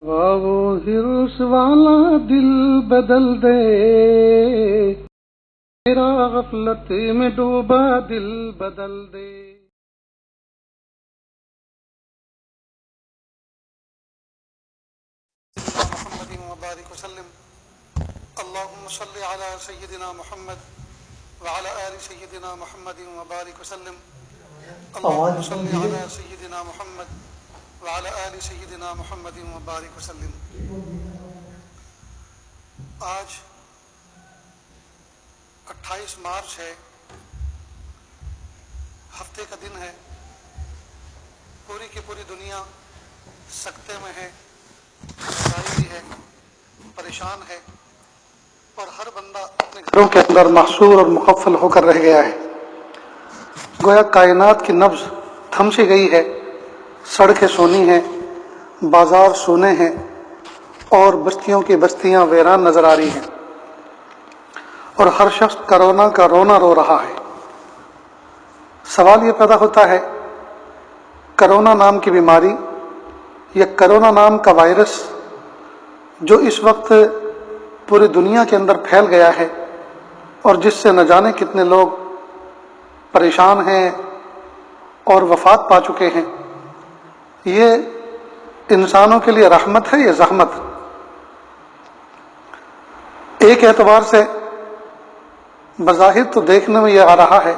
وہ ہرس والا دل بدل دے، میرا غفلت میں ڈوبا دل بدل دے۔ محمد وبارک وسلم۔ اللهم صل على سيدنا محمد وعلى آل سيدنا محمد وبارک وسلم۔ اللهم صل على سيدنا محمد وعلى آل سيدنا محمد وبارک وسلم۔ آج 28 مارچ ہے، ہفتے کا دن ہے، پوری کی پوری دنیا سکتے میں ہے، بھی ہے، پریشان ہے، اور ہر بندہ اپنے گھروں کے اندر محصور اور مقفل ہو کر رہ گیا ہے۔ گویا کائنات کی نبض تھم سی گئی ہے، سڑکیں سونی ہیں، بازار سونے ہیں، اور بستیوں کی بستیاں ویران نظر آ رہی ہیں، اور ہر شخص کرونا کا رونا رو رہا ہے۔ سوال یہ پیدا ہوتا ہے، کرونا نام کی بیماری یا کرونا نام کا وائرس جو اس وقت پوری دنیا کے اندر پھیل گیا ہے اور جس سے نہ جانے کتنے لوگ پریشان ہیں اور وفات پا چکے ہیں، یہ انسانوں کے لیے رحمت ہے یا زحمت؟ ایک اعتبار سے بظاہر تو دیکھنے میں یہ آ رہا ہے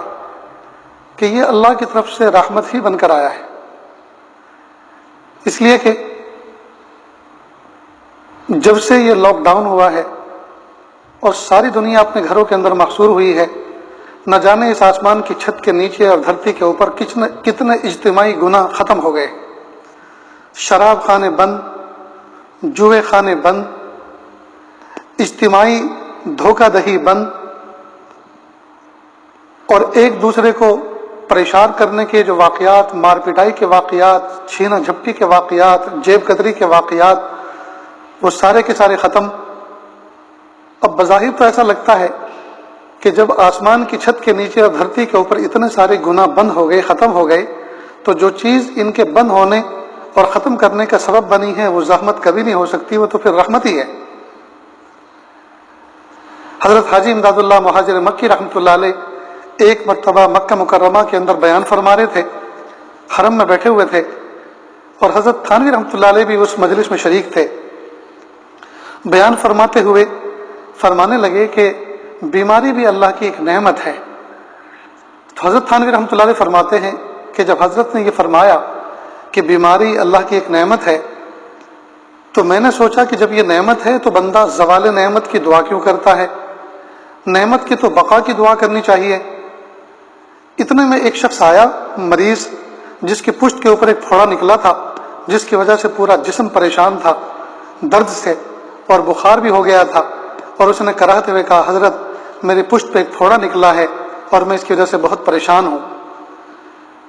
کہ یہ اللہ کی طرف سے رحمت ہی بن کر آیا ہے، اس لیے کہ جب سے یہ لاک ڈاؤن ہوا ہے اور ساری دنیا اپنے گھروں کے اندر محصور ہوئی ہے، نہ جانے اس آسمان کی چھت کے نیچے اور دھرتی کے اوپر کتنے اجتماعی گناہ ختم ہو گئے۔ شراب خانے بند، جوئے خانے بند، اجتماعی دھوکہ دہی بند، اور ایک دوسرے کو پریشان کرنے کے جو واقعات، مار پٹائی کے واقعات، چھینا جھپٹی کے واقعات، جیب کتری کے واقعات، وہ سارے کے سارے ختم۔ اب بظاہر تو ایسا لگتا ہے کہ جب آسمان کی چھت کے نیچے اور دھرتی کے اوپر اتنے سارے گناہ بند ہو گئے، ختم ہو گئے، تو جو چیز ان کے بند ہونے اور ختم کرنے کا سبب بنی ہے وہ زحمت کبھی نہیں ہو سکتی، وہ تو پھر رحمت ہی ہے۔ حضرت حاجی امداد اللہ مہاجر مکی رحمۃ اللہ علیہ ایک مرتبہ مکہ مکرمہ کے اندر بیان فرما رہے تھے، حرم میں بیٹھے ہوئے تھے، اور حضرت تھانوی رحمۃ اللہ علیہ بھی اس مجلس میں شریک تھے۔ بیان فرماتے ہوئے فرمانے لگے کہ بیماری بھی اللہ کی ایک نعمت ہے۔ تو حضرت تھانوی رحمۃ اللہ علیہ فرماتے ہیں کہ جب حضرت نے یہ فرمایا کہ بیماری اللہ کی ایک نعمت ہے، تو میں نے سوچا کہ جب یہ نعمت ہے تو بندہ زوال نعمت کی دعا کیوں کرتا ہے؟ نعمت کی تو بقا کی دعا کرنی چاہیے۔ اتنے میں ایک شخص آیا، مریض، جس کی پشت کے اوپر ایک پھوڑا نکلا تھا، جس کی وجہ سے پورا جسم پریشان تھا درد سے، اور بخار بھی ہو گیا تھا، اور اس نے کراہتے ہوئے کہا، حضرت میری پشت پہ ایک پھوڑا نکلا ہے اور میں اس کی وجہ سے بہت پریشان ہوں۔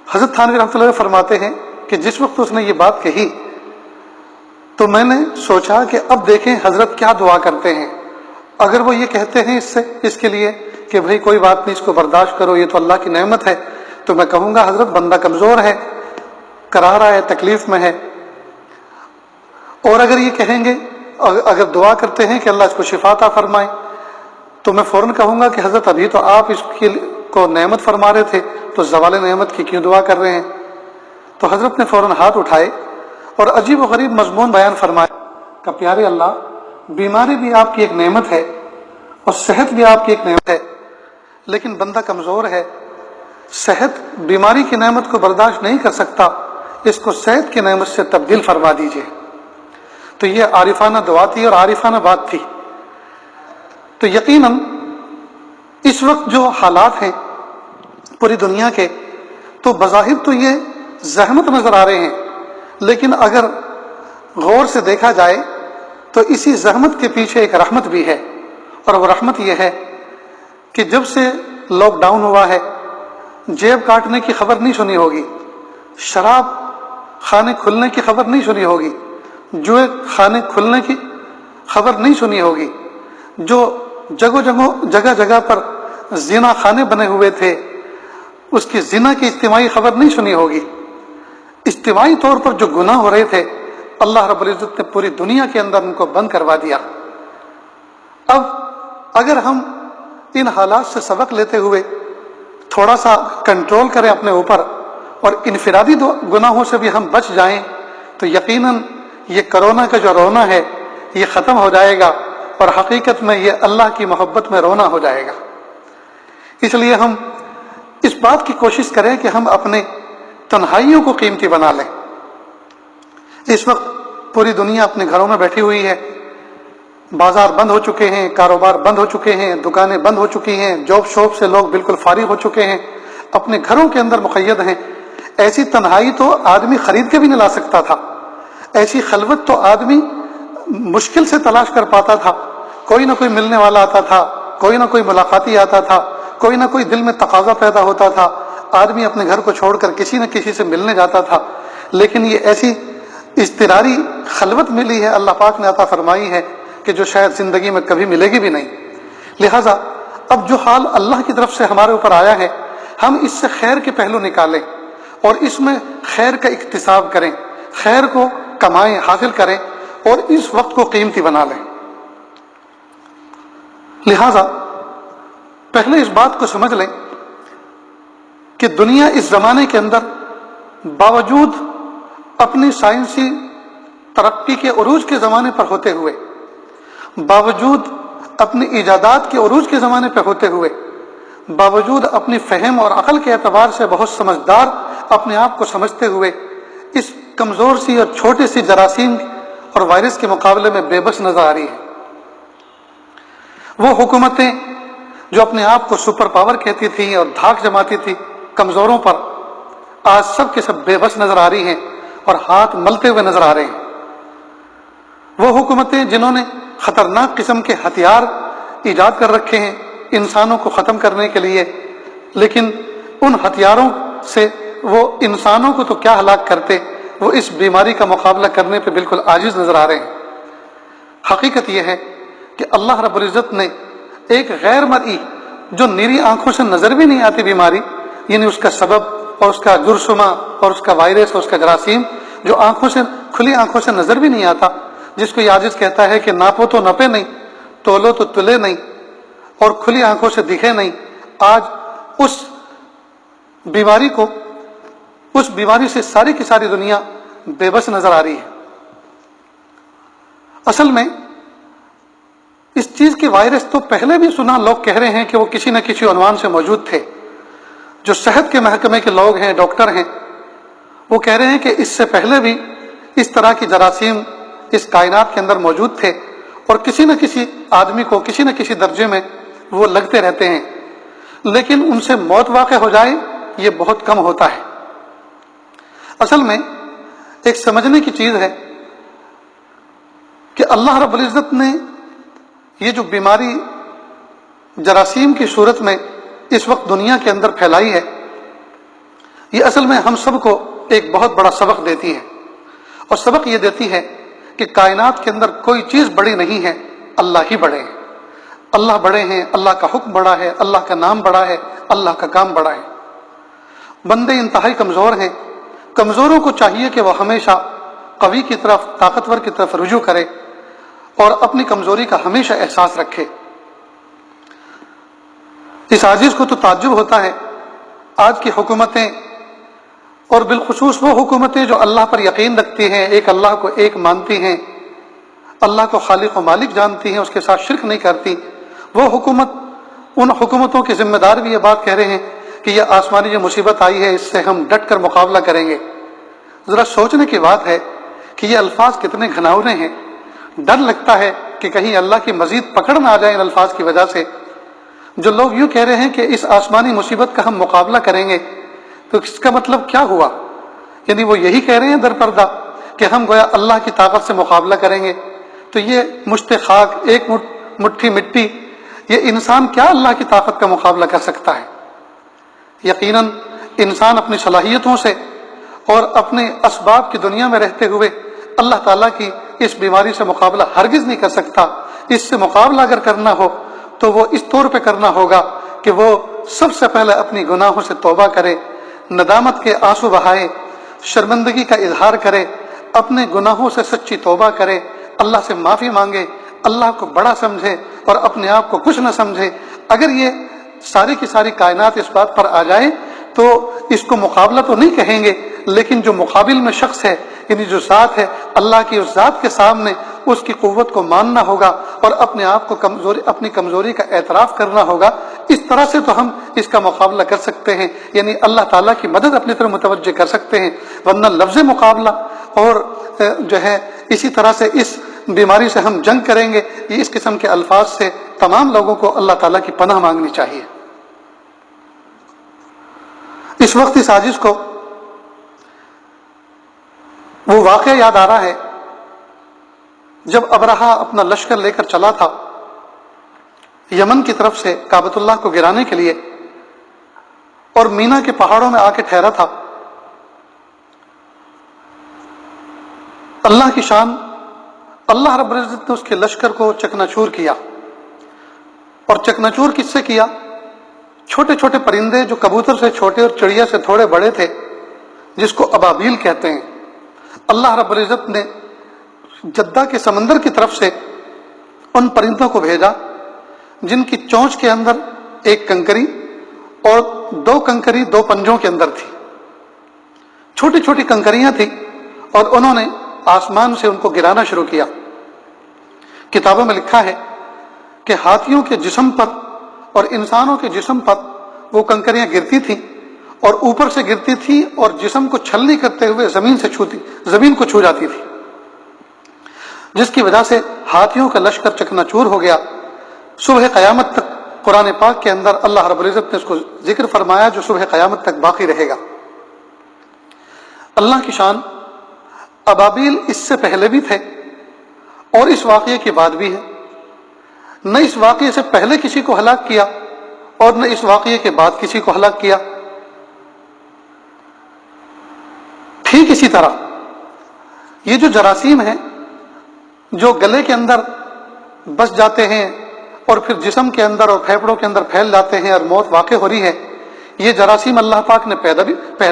حضرت تھانوی رحمۃ اللہ فرماتے ہیں کہ جس وقت اس نے یہ بات کہی تو میں نے سوچا کہ اب دیکھیں حضرت کیا دعا کرتے ہیں۔ اگر وہ یہ کہتے ہیں اس کے لیے کہ بھئی کوئی بات نہیں، اس کو برداشت کرو، یہ تو اللہ کی نعمت ہے، تو میں کہوں گا حضرت بندہ کمزور ہے، کرا رہا ہے، تکلیف میں ہے۔ اور اگر یہ کہیں گے، اگر دعا کرتے ہیں کہ اللہ اس کو شفا عطا فرمائے، تو میں فوراً کہوں گا کہ حضرت ابھی تو آپ اس کو نعمت فرما رہے تھے، تو زوال نعمت کی کیوں دعا کر رہے ہیں؟ تو حضرت نے فوراً ہاتھ اٹھائے اور عجیب و غریب مضمون بیان فرمایا کہ پیارے اللہ، بیماری بھی آپ کی ایک نعمت ہے اور صحت بھی آپ کی ایک نعمت ہے، لیکن بندہ کمزور ہے، صحت بیماری کی نعمت کو برداشت نہیں کر سکتا، اس کو صحت کی نعمت سے تبدیل فرما دیجیے۔ تو یہ عارفانہ دعا تھی اور عارفانہ بات تھی۔ تو یقیناً اس وقت جو حالات ہیں پوری دنیا کے، تو بظاہر تو یہ زحمت نظر آ رہے ہیں، لیکن اگر غور سے دیکھا جائے تو اسی زحمت کے پیچھے ایک رحمت بھی ہے، اور وہ رحمت یہ ہے کہ جب سے لاک ڈاؤن ہوا ہے، جیب کاٹنے کی خبر نہیں سنی ہوگی، شراب خانے کھلنے کی خبر نہیں سنی ہوگی، جوئے خانے کھلنے کی خبر نہیں سنی ہوگی، جو جگہ جگہ پر زنا خانے بنے ہوئے تھے، اس کی زنا کی اجتماعی خبر نہیں سنی ہوگی۔ اجتماعی طور پر جو گناہ ہو رہے تھے، اللہ رب العزت نے پوری دنیا کے اندر ان کو بند کروا دیا۔ اب اگر ہم ان حالات سے سبق لیتے ہوئے تھوڑا سا کنٹرول کریں اپنے اوپر اور انفرادی گناہوں سے بھی ہم بچ جائیں تو یقیناً یہ کرونا کا جو رونا ہے یہ ختم ہو جائے گا، اور حقیقت میں یہ اللہ کی محبت میں رونا ہو جائے گا۔ اس لیے ہم اس بات کی کوشش کریں کہ ہم اپنے تنہائیوں کو قیمتی بنا لیں۔ اس وقت پوری دنیا اپنے گھروں میں بیٹھی ہوئی ہے، بازار بند ہو چکے ہیں، کاروبار بند ہو چکے ہیں، دکانیں بند ہو چکی ہیں، جاب شاپ سے لوگ بالکل فارغ ہو چکے ہیں، اپنے گھروں کے اندر مقید ہیں۔ ایسی تنہائی تو آدمی خرید کے بھی نہیں لا سکتا تھا، ایسی خلوت تو آدمی مشکل سے تلاش کر پاتا تھا۔ کوئی نہ کوئی ملنے والا آتا تھا، کوئی نہ کوئی ملاقاتی آتا تھا، کوئی نہ کوئی دل میں تقاضا پیدا ہوتا تھا، آدمی اپنے گھر کو چھوڑ کر کسی نہ کسی سے ملنے جاتا تھا۔ لیکن یہ ایسی اضطراری خلوت ملی ہے، اللہ پاک نے عطا فرمائی ہے کہ جو شاید زندگی میں کبھی ملے گی بھی نہیں۔ لہٰذا اب جو حال اللہ کی طرف سے ہمارے اوپر آیا ہے، ہم اس سے خیر کے پہلو نکالیں اور اس میں خیر کا اکتساب کریں، خیر کو کمائیں، حاصل کریں اور اس وقت کو قیمتی بنا لیں۔ لہٰذا پہلے اس بات کو سمجھ لیں کہ دنیا اس زمانے کے اندر باوجود اپنی سائنسی ترقی کے عروج کے زمانے پر ہوتے ہوئے، باوجود اپنی ایجادات کے عروج کے زمانے پہ ہوتے ہوئے، باوجود اپنی فہم اور عقل کے اعتبار سے بہت سمجھدار اپنے آپ کو سمجھتے ہوئے، اس کمزور سی اور چھوٹی سی جراثیم اور وائرس کے مقابلے میں بے بس نظر آ رہی ہے۔ وہ حکومتیں جو اپنے آپ کو سپر پاور کہتی تھیں اور دھاک جماتی تھی کمزوروں پر، آج سب کے سب بے بس نظر آ رہی ہیں اور ہاتھ ملتے ہوئے نظر آ رہے ہیں۔ وہ حکومتیں جنہوں نے خطرناک قسم کے ہتھیار ایجاد کر رکھے ہیں انسانوں کو ختم کرنے کے لیے، لیکن ان ہتھیاروں سے وہ انسانوں کو تو کیا ہلاک کرتے، وہ اس بیماری کا مقابلہ کرنے پہ بالکل عاجز نظر آ رہے ہیں۔ حقیقت یہ ہے کہ اللہ رب العزت نے ایک غیر مرئی، جو نیری آنکھوں سے نظر بھی نہیں آتی بیماری، یعنی اس کا سبب اور اس کا جرثومہ اور اس کا وائرس اور اس کا جراثیم، جو آنکھوں سے کھلی آنکھوں سے نظر بھی نہیں آتا، جس کو یہ عاجز کہتا ہے کہ ناپو تو نپے نہیں، تولو تو تلے نہیں، اور کھلی آنکھوں سے دکھے نہیں، آج اس بیماری کو، اس بیماری سے ساری کی ساری دنیا بے بس نظر آ رہی ہے۔ اصل میں اس چیز کے وائرس تو پہلے بھی سنا، لوگ کہہ رہے ہیں کہ وہ کسی نہ کسی عنوان سے موجود تھے۔ جو صحت کے محکمے کے لوگ ہیں، ڈاکٹر ہیں، وہ کہہ رہے ہیں کہ اس سے پہلے بھی اس طرح کی جراثیم اس کائنات کے اندر موجود تھے اور کسی نہ کسی آدمی کو کسی نہ کسی درجے میں وہ لگتے رہتے ہیں، لیکن ان سے موت واقع ہو جائے یہ بہت کم ہوتا ہے۔ اصل میں ایک سمجھنے کی چیز ہے کہ اللہ رب العزت نے یہ جو بیماری جراثیم کی صورت میں اس وقت دنیا کے اندر پھیلائی ہے، یہ اصل میں ہم سب کو ایک بہت بڑا سبق دیتی ہے، اور سبق یہ دیتی ہے کہ کائنات کے اندر کوئی چیز بڑی نہیں ہے، اللہ ہی بڑے ہیں۔ اللہ بڑے ہیں، اللہ کا حکم بڑا ہے، اللہ کا نام بڑا ہے، اللہ کا کام بڑا ہے۔ بندے انتہائی کمزور ہیں، کمزوروں کو چاہیے کہ وہ ہمیشہ قوی کی طرف، طاقتور کی طرف رجوع کرے اور اپنی کمزوری کا ہمیشہ احساس رکھے۔ اس عاجز کو تو تعجب ہوتا ہے، آج کی حکومتیں اور بالخصوص وہ حکومتیں جو اللہ پر یقین رکھتی ہیں، ایک اللہ کو ایک مانتی ہیں، اللہ کو خالق و مالک جانتی ہیں، اس کے ساتھ شرک نہیں کرتی، وہ حکومت، ان حکومتوں کے ذمہ دار بھی یہ بات کہہ رہے ہیں کہ یہ آسمانی جو مصیبت آئی ہے اس سے ہم ڈٹ کر مقابلہ کریں گے۔ ذرا سوچنے کی بات ہے کہ یہ الفاظ کتنے گھناؤنے ہیں۔ ڈر لگتا ہے کہ کہیں اللہ کی مزید پکڑ نہ آ جائے ان الفاظ کی وجہ سے۔ جو لوگ یوں کہہ رہے ہیں کہ اس آسمانی مصیبت کا ہم مقابلہ کریں گے، تو اس کا مطلب کیا ہوا؟ یعنی وہ یہی کہہ رہے ہیں در پردہ کہ ہم گویا اللہ کی طاقت سے مقابلہ کریں گے۔ تو یہ مشت خاک، ایک مٹھی مٹی، یہ انسان کیا اللہ کی طاقت کا مقابلہ کر سکتا ہے؟ یقیناً انسان اپنی صلاحیتوں سے اور اپنے اسباب کی دنیا میں رہتے ہوئے اللہ تعالیٰ کی اس بیماری سے مقابلہ ہرگز نہیں کر سکتا۔ اس سے مقابلہ اگر کرنا ہو تو وہ اس طور پہ کرنا ہوگا کہ وہ سب سے پہلے اپنی گناہوں سے توبہ کرے، ندامت کے آنسو بہائے، شرمندگی کا اظہار کرے، اپنے گناہوں سے سچی توبہ کرے، اللہ سے معافی مانگے، اللہ کو بڑا سمجھے اور اپنے آپ کو کچھ نہ سمجھے، اگر یہ ساری کی ساری کائنات اس بات پر آ جائے تو اس کو مقابلہ تو نہیں کہیں گے، لیکن جو مقابل میں شخص ہے، یعنی جو ذات ہے، اللہ کی اس ذات کے سامنے اس کی قوت کو ماننا ہوگا اور اپنے آپ کو اپنی کمزوری کا اعتراف کرنا ہوگا۔ اس طرح سے تو ہم اس کا مقابلہ کر سکتے ہیں، یعنی اللہ تعالیٰ کی مدد اپنی طرف متوجہ کر سکتے ہیں، ورنہ لفظ مقابلہ اور جو ہے اسی طرح سے اس بیماری سے ہم جنگ کریں گے، یہ اس قسم کے الفاظ سے تمام لوگوں کو اللہ تعالیٰ کی پناہ مانگنی چاہیے۔ اس وقت اس عاجز کو وہ واقعہ یاد آ رہا ہے جب ابرہہ اپنا لشکر لے کر چلا تھا یمن کی طرف سے کعبۃ اللہ کو گرانے کے لیے، اور مینا کے پہاڑوں میں آ کے ٹھہرا تھا۔ اللہ کی شان، اللہ رب العزت نے اس کے لشکر کو چکنا چور کیا، اور چکنا چور کس سے کیا؟ چھوٹے چھوٹے پرندے جو کبوتر سے چھوٹے اور چڑیا سے تھوڑے بڑے تھے، جس کو ابابیل کہتے ہیں، اللہ رب العزت نے جدہ کے سمندر کی طرف سے ان پرندوں کو بھیجا جن کی چونچ کے اندر ایک کنکری اور دو کنکری دو پنجوں کے اندر تھی، چھوٹی چھوٹی کنکریاں تھیں، اور انہوں نے آسمان سے ان کو گرانا شروع کیا۔ کتابوں میں لکھا ہے کہ ہاتھیوں کے جسم پر اور انسانوں کے جسم پر وہ کنکریاں گرتی تھیں، اور اوپر سے گرتی تھی اور جسم کو چھلنی کرتے ہوئے زمین کو چھو جاتی تھی، جس کی وجہ سے ہاتھیوں کا لشکر چکنا چور ہو گیا۔ صبح قیامت تک قرآن پاک کے اندر اللہ رب العزت نے اس کو ذکر فرمایا، جو صبح قیامت تک باقی رہے گا۔ اللہ کی شان، ابابیل اس سے پہلے بھی تھے اور اس واقعے کے بعد بھی ہے، نہ اس واقعے سے پہلے کسی کو ہلاک کیا اور نہ اس واقعے کے بعد کسی کو ہلاک کیا۔ ٹھیک اسی طرح یہ جو جراثیم ہیں جو گلے کے اندر بس جاتے ہیں اور پھر جسم کے اندر اور پھیپھڑوں کے اندر پھیل جاتے ہیں اور موت واقع ہو رہی ہے، یہ جراثیم اللہ پاک نے پہلے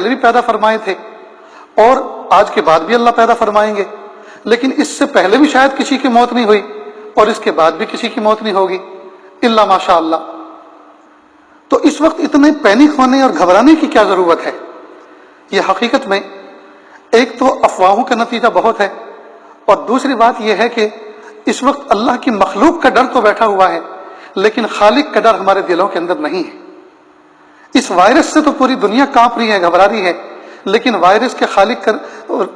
بھی پیدا فرمائے تھے اور آج کے بعد بھی اللہ پیدا فرمائیں گے، لیکن اس سے پہلے بھی شاید کسی کی موت نہیں ہوئی اور اس کے بعد بھی کسی کی موت نہیں ہوگی الا ماشاء اللہ۔ تو اس وقت اتنے پینک ہونے اور گھبرانے کی کیا ضرورت ہے؟ یہ حقیقت میں ایک تو افواہوں کا نتیجہ بہت ہے، اور دوسری بات یہ ہے کہ اس وقت اللہ کی مخلوق کا ڈر تو بیٹھا ہوا ہے، لیکن خالق کا ڈر ہمارے دلوں کے اندر نہیں ہے۔ اس وائرس سے تو پوری دنیا کانپ رہی ہے، گھبرا رہی ہے، لیکن وائرس کے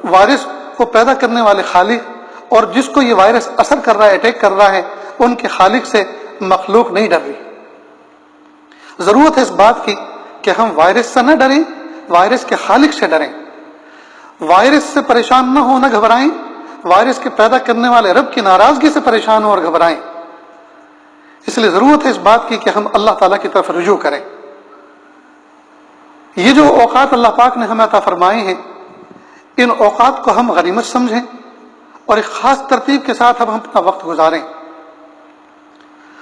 وائرس کو پیدا کرنے والے خالق اور جس کو یہ وائرس اثر کر رہا ہے، اٹیک کر رہا ہے، ان کے خالق سے مخلوق نہیں ڈر رہی۔ ضرورت ہے اس بات کی کہ ہم وائرس سے نہ ڈریں، وائرس کے خالق سے ڈریں۔ وائرس سے پریشان نہ ہو، نہ گھبرائیں، وائرس کے پیدا کرنے والے رب کی ناراضگی سے پریشان ہوں اور گھبرائیں۔ اس لیے ضرورت ہے اس بات کی کہ ہم اللہ تعالیٰ کی طرف رجوع کریں۔ یہ جو اوقات اللہ پاک نے ہمیں عطا فرمائے ہیں، ان اوقات کو ہم غنیمت سمجھیں اور ایک خاص ترتیب کے ساتھ ہم اپنا وقت گزاریں۔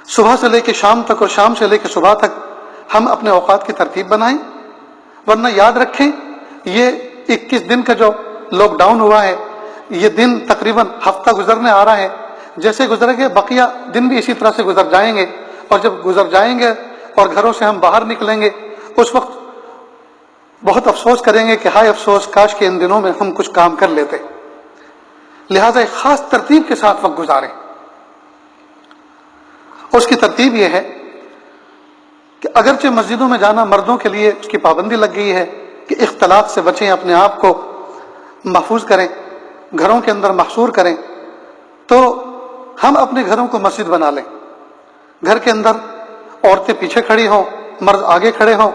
صبح سے لے کے شام تک اور شام سے لے کے صبح تک ہم اپنے اوقات کی ترتیب بنائیں، ورنہ یاد رکھیں یہ 21 دن کا جو لاک ڈاؤن ہوا ہے، یہ دن تقریباً ہفتہ گزرنے آ رہا ہے، جیسے گزرے گے بقیہ دن بھی اسی طرح سے گزر جائیں گے، اور جب گزر جائیں گے اور گھروں سے ہم باہر نکلیں گے اس وقت بہت افسوس کریں گے کہ ہائے افسوس، کاش کہ ان دنوں میں ہم کچھ کام کر لیتے۔ لہٰذا ایک خاص ترتیب کے ساتھ وقت گزاریں۔ اس کی ترتیب یہ ہے کہ اگرچہ مسجدوں میں جانا مردوں کے لیے اس کی پابندی لگ گئی ہے کہ اختلاط سے بچیں، اپنے آپ کو محفوظ کریں، گھروں کے اندر محصور کریں، تو ہم اپنے گھروں کو مسجد بنا لیں۔ گھر کے اندر عورتیں پیچھے کھڑی ہوں، مرد آگے کھڑے ہوں،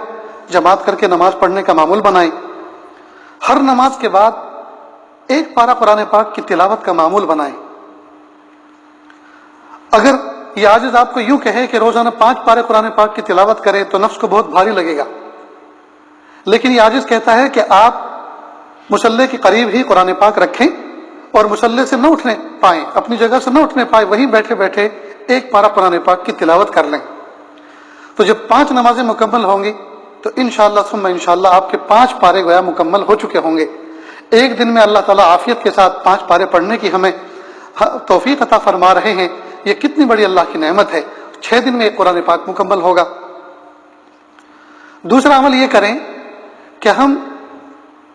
جماعت کر کے نماز پڑھنے کا معمول بنائیں۔ ہر نماز کے بعد ایک پارہ قرآن پاک کی تلاوت کا معمول بنائیں۔ اگر یہ عاجز آپ کو یوں کہے کہ روزانہ 5 پارے قرآن پاک کی تلاوت کریں تو نفس کو بہت بھاری لگے گا، لیکن یہ عاجز کہتا ہے کہ آپ مصلی کے قریب ہی قرآن پاک رکھیں اور مصلی سے نہ اٹھنے پائیں، اپنی جگہ سے نہ اٹھنے پائیں، وہیں بیٹھے بیٹھے ایک پارہ قرآن پاک کی تلاوت کر لیں۔ تو جب 5 نمازیں مکمل ہوں گی تو انشاءاللہ ثم انشاءاللہ آپ کے 5 پارے گویا مکمل ہو چکے ہوں گے۔ ایک دن میں اللہ تعالیٰ عافیت کے ساتھ 5 پارے پڑھنے کی ہمیں توفیق عطا فرما رہے ہیں، یہ کتنی بڑی اللہ کی نعمت ہے۔ 6 دن میں ایک قرآن پاک مکمل ہوگا۔ دوسرا عمل یہ کریں کہ ہم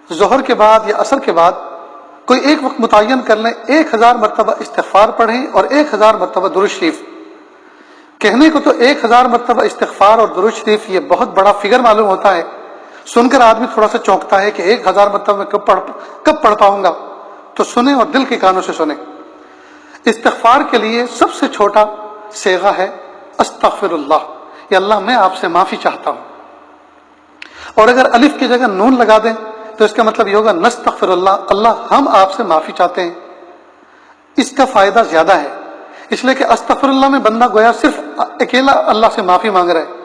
ظہر کے بعد یا عصر کے بعد کوئی ایک وقت متعین کر لیں، 1000 مرتبہ استغفار پڑھیں اور 1000 مرتبہ درود شریف۔ کہنے کو تو 1000 مرتبہ استغفار اور درود شریف یہ بہت بڑا فگر معلوم ہوتا ہے، سن کر آدمی تھوڑا سا چونکتا ہے کہ 1000 مرتبہ میں کب پڑھ پاؤں گا، تو سنیں اور دل کے کانوں سے سنیں۔ استغفار کے لیے سب سے چھوٹا صیغہ ہے استغفر اللہ، یا اللہ میں آپ سے معافی چاہتا ہوں، اور اگر الف کی جگہ نون لگا دیں تو اس کا مطلب یہ ہوگا نستغفر اللہ، اللہ ہم آپ سے معافی چاہتے ہیں۔ اس کا فائدہ زیادہ ہے، اس لیے کہ استغفر اللہ میں بندہ گویا صرف اکیلا اللہ سے معافی مانگ رہا ہے،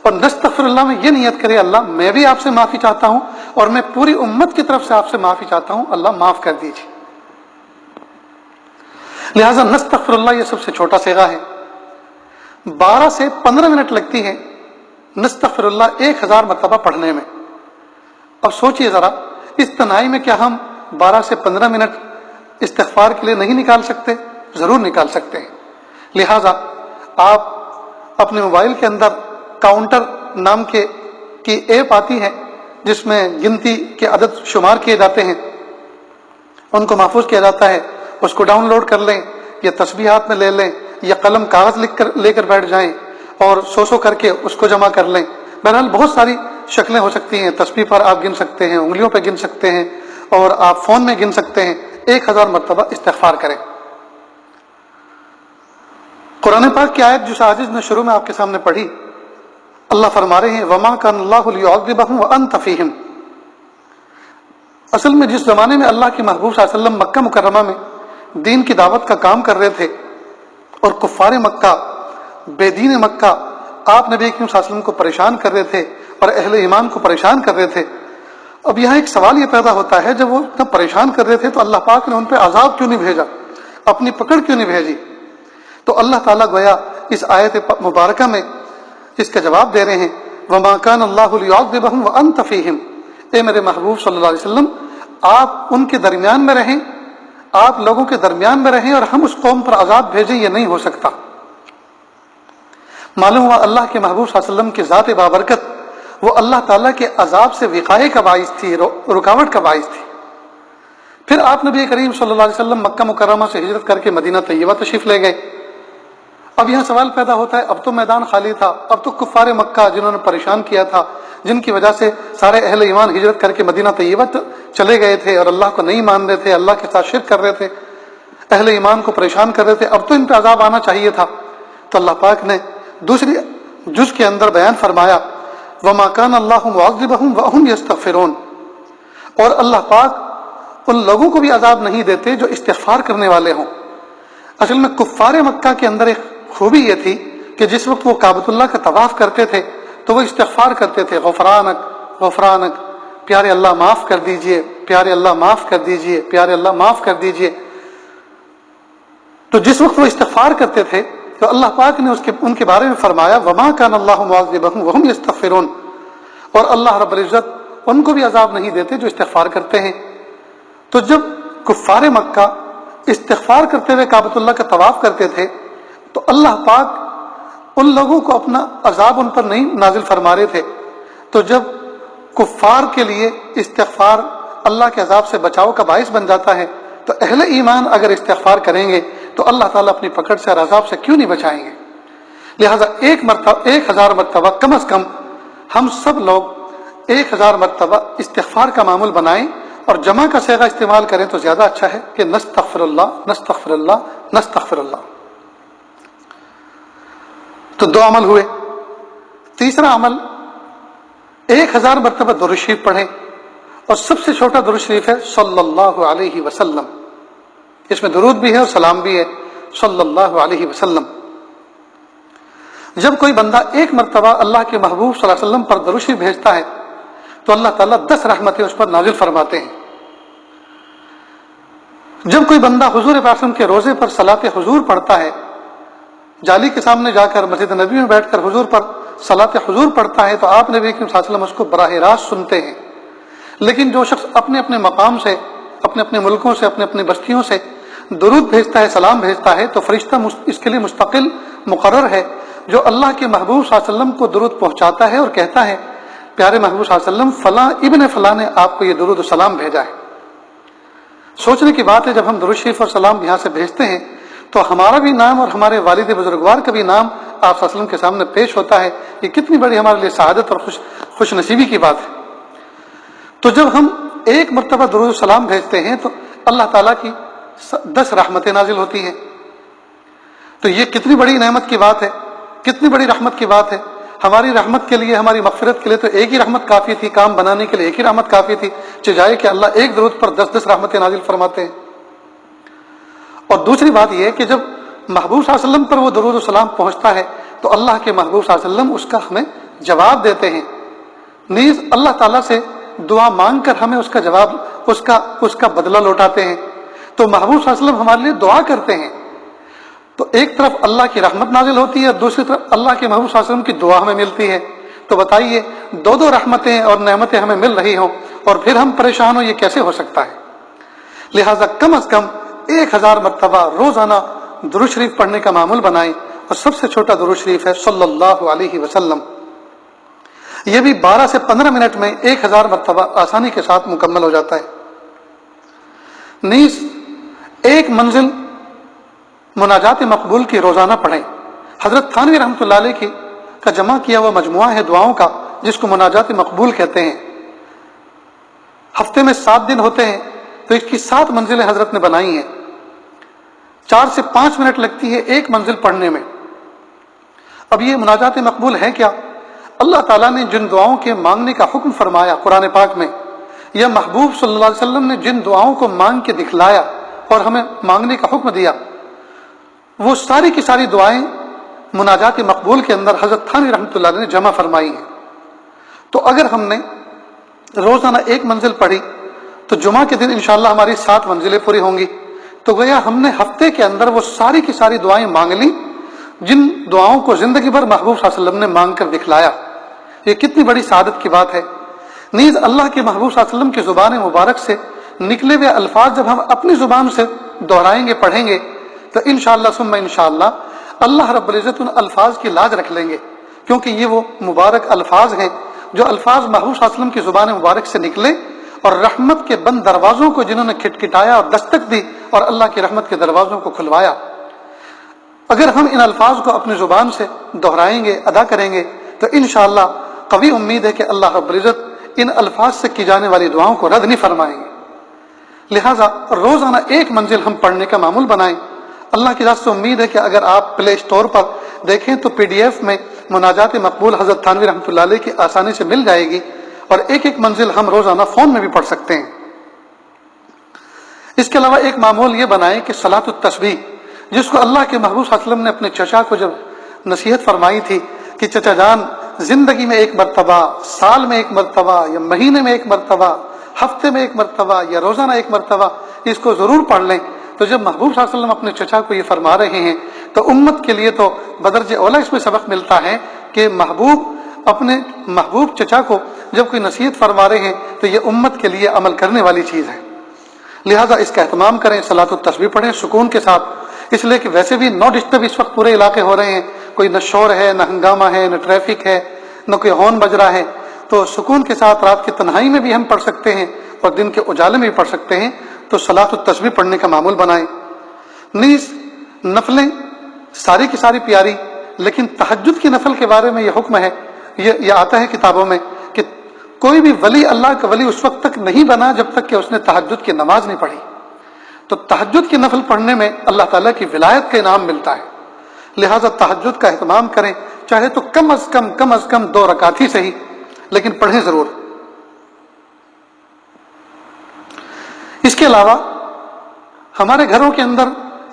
اور نستغفر اللہ میں یہ نیت کرے اللہ میں بھی آپ سے معافی چاہتا ہوں اور میں پوری امت کی طرف سے آپ سے معافی چاہتا ہوں، اللہ معاف کر دیجیے۔ لہٰذا نستغفر اللہ یہ سب سے چھوٹا صیغہ ہے۔ 12 سے 15 منٹ لگتی ہے نستغفر اللہ 1000 مرتبہ پڑھنے میں۔ اب سوچئے ذرا، اس تنہائی میں کیا ہم 12 سے 15 منٹ استغفار کے لیے نہیں نکال سکتے؟ ضرور نکال سکتے ہیں۔ لہٰذا آپ اپنے موبائل کے اندر کاؤنٹر نام کی ایپ آتی ہے جس میں گنتی کے عدد شمار کیے جاتے ہیں، ان کو محفوظ کیا جاتا ہے، اس کو ڈاؤن لوڈ کر لیں یا تسبیحات میں لے لیں یا قلم کاغذ لے کر بیٹھ جائیں اور سو کر کے اس کو جمع کر لیں۔ بہرحال بہت ساری شکلیں ہو سکتی ہیں، تسبیح پر آپ گن سکتے ہیں، انگلیوں پہ گن سکتے ہیں، اور آپ فون میں گن سکتے ہیں۔ 1000 مرتبہ استغفار کریں۔ قرآن پاک کی آیت جو عاجز نے شروع میں آپ کے سامنے پڑھی، اللہ فرما رہے ہیں وَمَا كَانَ اللَّهُ لِيُعَذِّبَهُمْ وَأَنْتَ فِيهِمْ۔ اصل میں جس زمانے میں اللہ کے محبوب صلی اللہ علیہ وسلم مکہ مکرمہ میں دین کی دعوت کا کام کر رہے تھے اور کفار مکہ، بے دین مکہ آپ نبی کریم صلی اللہ علیہ وسلم کو پریشان کر رہے تھے اور اہل ایمان کو پریشان کر رہے تھے۔ اب یہاں ایک سوال یہ پیدا ہوتا ہے، جب وہ اتنا پریشان کر رہے تھے تو اللہ پاک نے ان پہ عذاب کیوں نہیں بھیجا، اپنی پکڑ کیوں نہیں بھیجی؟ تو اللہ تعالیٰ گویا اس آیت مبارکہ میں اس کا جواب دے رہے ہیں وَمَا كَانَ اللَّهُ لِيُعَذِّبَهُمْ وَأَنْتَ فِيهِمْ۔ اے میرے محبوب صلی اللہ علیہ وسلم، آپ ان کے درمیان میں رہیں، آپ لوگوں کے درمیان میں رہیں اور ہم اس قوم پر عذاب بھیجیں، یہ نہیں ہو سکتا۔ معلوم ہوا اللہ کے محبوب صلی اللہ علیہ وسلم کی ذات بابرکت وہ اللہ تعالیٰ کے عذاب سے وقایے کا باعث تھی، رکاوٹ کا باعث تھی۔ پھر آپ نبی کریم صلی اللہ علیہ وسلم مکہ مکرمہ سے ہجرت کر کے مدینہ طیبہ تشریف لے گئے۔ اب یہاں سوال پیدا ہوتا ہے، اب تو میدان خالی تھا، اب تو کفار مکہ جنہوں نے پریشان کیا تھا، جن کی وجہ سے سارے اہل ایمان ہجرت کر کے مدینہ طیبہ چلے گئے تھے اور اللہ کو نہیں مان رہے تھے، اللہ کے ساتھ شرک کر رہے تھے، اہل ایمان کو پریشان کر رہے تھے، اب تو ان پہ عذاب آنا چاہیے تھا۔ تو اللہ پاک نے دوسری جز کے اندر بیان فرمایا وَمَا كَانَ اللَّهُ مُعَذِّبَهُمْ وَهُمْ يَسْتَغْفِرُونَ، اور اللہ پاک ان لوگوں کو بھی عذاب نہیں دیتے جو استغفار کرنے والے ہوں۔ اصل میں کفار مکہ کے اندر ایک خوبی یہ تھی کہ جس وقت وہ کعبۃ اللہ کا طواف کرتے تھے تو وہ استغفار کرتے تھے، غفرانک غفرانک، پیارے اللہ معاف کر دیجئے، پیارے اللہ معاف کر دیجئے، پیارے اللہ معاف کر دیجئے۔ تو جس وقت وہ استغفار کرتے تھے تو اللہ پاک نے ان کے بارے میں فرمایا وَمَا كَانَ اللَّهُ مُعَذِّبَهُمْ وَهُمْ يَسْتَغْفِرُونَ، اور اللہ رب العزت ان کو بھی عذاب نہیں دیتے جو استغفار کرتے ہیں۔ تو جب کفار مکہ استغفار کرتے ہوئے کعبۃ اللہ کا طواف کرتے تھے تو اللہ پاک ان لوگوں کو اپنا عذاب ان پر نہیں نازل فرما رہے تھے۔ تو جب کفار کے لیے استغفار اللہ کے عذاب سے بچاؤ کا باعث بن جاتا ہے تو اہل ایمان اگر استغفار کریں گے تو اللہ تعالیٰ اپنی پکڑ سے اور عذاب سے کیوں نہیں بچائیں گے؟ لہٰذا 1000 مرتبہ کم از کم ہم سب لوگ 1000 مرتبہ استغفار کا معمول بنائیں اور جمع کا صیغہ استعمال کریں تو زیادہ اچھا ہے کہ نستغفر اللہ نستغفر اللہ نستغفر اللہ۔ تو 2 عمل ہوئے۔ تیسرا عمل 1000 مرتبہ درود شریف پڑھیں، اور سب سے چھوٹا درود شریف ہے صلی اللہ علیہ وسلم، اس میں درود بھی ہے اور سلام بھی ہے، صلی اللہ علیہ وسلم۔ جب کوئی بندہ 1 مرتبہ اللہ کے محبوب صلی اللہ علیہ وسلم پر درود شریف بھیجتا ہے تو اللہ تعالیٰ 10 رحمتیں اس پر نازل فرماتے ہیں۔ جب کوئی بندہ حضور پاک صلی اللہ علیہ وسلم کے روزے پر صلاۃ حضور پڑھتا ہے، جالی کے سامنے جا کر مسجد نبی میں بیٹھ کر حضور پر صلاۃ حضور پڑھتا ہے تو آپ نبی کریم صلی اللہ علیہ وسلم اس کو براہ راست سنتے ہیں۔ لیکن جو شخص اپنے اپنے مقام سے اپنے اپنے ملکوں سے، اپنے اپنے بستیوں سے درود بھیجتا ہے، سلام بھیجتا ہے، تو فرشتہ اس کے لیے مستقل مقرر ہے جو اللہ کے محبوب صلی اللہ علیہ وسلم کو درود پہنچاتا ہے اور کہتا ہے پیارے محبوب صلی اللہ علیہ وسلم فلاں ابن فلاں نے آپ کو یہ درود و سلام بھیجا ہے۔ سوچنے کی بات ہے جب ہم درود شریف اور سلام یہاں سے بھیجتے ہیں تو ہمارا بھی نام اور ہمارے والد بزرگوار کا بھی نام آپ صلی اللہ علیہ وسلم کے سامنے پیش ہوتا ہے۔ یہ کتنی بڑی ہمارے لیے سعادت اور خوش نصیبی کی بات ہے۔ تو جب ہم ایک مرتبہ درود و سلام بھیجتے ہیں تو اللہ تعالیٰ کی 10 رحمتیں نازل ہوتی ہیں۔ تو یہ کتنی بڑی نعمت کی بات ہے، کتنی بڑی رحمت کی بات ہے۔ ہماری رحمت کے لیے، ہماری مغفرت کے لیے تو ایک ہی رحمت کافی تھی، کام بنانے کے لیے ایک ہی رحمت کافی تھی، چاہے کہ اللہ ایک درود پر 10 رحمتیں نازل فرماتے ہیں۔ اور دوسری بات یہ ہے کہ جب محبوب صلی اللہ علیہ وسلم پر وہ درود و سلام پہنچتا ہے تو اللہ کے محبوب صلی اللہ علیہ وسلم اس کا ہمیں جواب دیتے ہیں، نیز اللہ تعالیٰ سے دعا مانگ کر ہمیں اس کا جواب، اس کا بدلہ لوٹاتے ہیں۔ تو محبوب صلی اللہ علیہ وسلم ہمارے لیے دعا کرتے ہیں، تو ایک طرف اللہ کی رحمت نازل ہوتی ہے اور دوسری طرف اللہ کے محبوب صلی اللہ علیہ وسلم کی دعا ہمیں ملتی ہے۔ تو بتائیے 2 رحمتیں اور نعمتیں ہمیں مل رہی ہوں اور پھر ہم پریشان ہوں، یہ کیسے ہو سکتا ہے؟ لہٰذا کم از کم 1000 مرتبہ روزانہ درود شریف پڑھنے کا معمول بنائیں، اور سب سے چھوٹا درود شریف ہے صلی اللہ علیہ وسلم۔ یہ بھی 12 سے 15 منٹ میں 1000 مرتبہ آسانی کے ساتھ مکمل ہو جاتا ہے۔ نیز ایک منزل مناجات مقبول کی روزانہ پڑھیں۔ حضرت تھانوی رحمۃ اللہ علیہ کا جمع کیا ہوا مجموعہ ہے دعاؤں کا جس کو مناجات مقبول کہتے ہیں۔ ہفتے میں 7 دن ہوتے ہیں تو اس کی 7 منزلیں حضرت نے بنائی ہیں۔ 4 سے 5 منٹ لگتی ہے ایک منزل پڑھنے میں۔ اب یہ مناجات مقبول ہے کیا؟ اللہ تعالیٰ نے جن دعاؤں کے مانگنے کا حکم فرمایا قرآن پاک میں، یا محبوب صلی اللہ علیہ وسلم نے جن دعاؤں کو مانگ کے دکھلایا اور ہمیں مانگنے کا حکم دیا، وہ ساری کی ساری دعائیں مناجات مقبول کے اندر حضرت تھانوی رحمۃ اللہ علیہ نے جمع فرمائی ہیں۔ تو اگر ہم نے روزانہ ایک منزل پڑھی تو جمعہ کے دن انشاءاللہ ہماری 7 منزلیں پوری ہوں گی۔ تو گویا ہم نے ہفتے کے اندر وہ ساری کی ساری دعائیں مانگ لیں جن دعاؤں کو زندگی بھر محبوب صلی اللہ علیہ وسلم نے مانگ کر دکھلایا۔ یہ کتنی بڑی سعادت کی بات ہے۔ نیز اللہ کے محبوب صلی اللہ علیہ وسلم کی زبان مبارک سے نکلے ہوئے الفاظ جب ہم اپنی زبان سے دہرائیں گے، پڑھیں گے، تو انشاءاللہ ثم انشاءاللہ اللہ رب العزت ان الفاظ کی لاج رکھ لیں گے، کیونکہ یہ وہ مبارک الفاظ ہیں جو الفاظ محبوب صلی اللہ علیہ وسلم کی زبان مبارک سے نکلے اور رحمت کے بند دروازوں کو جنہوں نے کھٹکھٹایا اور دستک دی اور اللہ کی رحمت کے دروازوں کو کھلوایا۔ اگر ہم ان الفاظ کو اپنی زبان سے دہرائیں گے، ادا کریں گے، تو انشاءاللہ قوی امید ہے کہ اللہ رب العزت ان الفاظ سے کی جانے والی دعاؤں کو رد نہیں فرمائیں گے۔ لہٰذا روزانہ ایک منزل ہم پڑھنے کا معمول بنائیں۔ اللہ کی ذات سے امید ہے کہ اگر آپ پلے اسٹور پر دیکھیں تو PDF میں مناجات مقبول حضرت تھانوی رحمۃ اللہ علیہ کی آسانی سے مل جائے گی، اور ایک ایک منزل ہم روزانہ فون میں بھی پڑھ سکتے ہیں۔ اس کے علاوہ ایک معمول یہ بنائیں کہ صلاۃ التسبیح، جس کو اللہ کے محبوب صلی اللہ علیہ وسلم نے اپنے چچا کو جب نصیحت فرمائی تھی کہ چچا جان زندگی میں ایک مرتبہ، سال میں ایک مرتبہ، یا مہینے میں ایک مرتبہ، ہفتے میں ایک مرتبہ، یا روزانہ ایک مرتبہ اس کو ضرور پڑھ لیں، تو جب محبوب صلی اللہ علیہ وسلم اپنے چچا کو یہ فرما رہے ہیں تو امت کے لیے تو بدرج اولا اس میں سبق ملتا ہے کہ اپنے محبوب چچا کو جب کوئی نصیحت فرما رہے ہیں تو یہ امت کے لیے عمل کرنے والی چیز ہے۔ لہٰذا اس کا اہتمام کریں، صلاۃ التسبیح پڑھیں سکون کے ساتھ، اس لیے کہ ویسے بھی نو ڈسٹرب اس وقت پورے علاقے ہو رہے ہیں، کوئی نہ شور ہے، نہ ہنگامہ ہے، نہ ٹریفک ہے، نہ کوئی ہارن بج رہا ہے، تو سکون کے ساتھ رات کی تنہائی میں بھی ہم پڑھ سکتے ہیں اور دن کے اجالے میں بھی پڑھ سکتے ہیں۔ تو صلاۃ التسبیح پڑھنے کا معمول بنائیں۔ نیز نفلیں ساری کی ساری پیاری، لیکن تہجد کی نفل کے بارے میں یہ حکم ہے، یہ آتا ہے کتابوں میں کہ کوئی بھی ولی اللہ کا ولی اس وقت تک نہیں بنا جب تک کہ اس نے تہجد کی نماز نہیں پڑھی۔ تو تہجد کی نفل پڑھنے میں اللہ تعالیٰ کی ولایت کا انعام ملتا ہے، لہٰذا تہجد کا اہتمام کریں، چاہے تو کم از کم 2 رکعت ہی صحیح، لیکن پڑھیں ضرور۔ اس کے علاوہ ہمارے گھروں کے اندر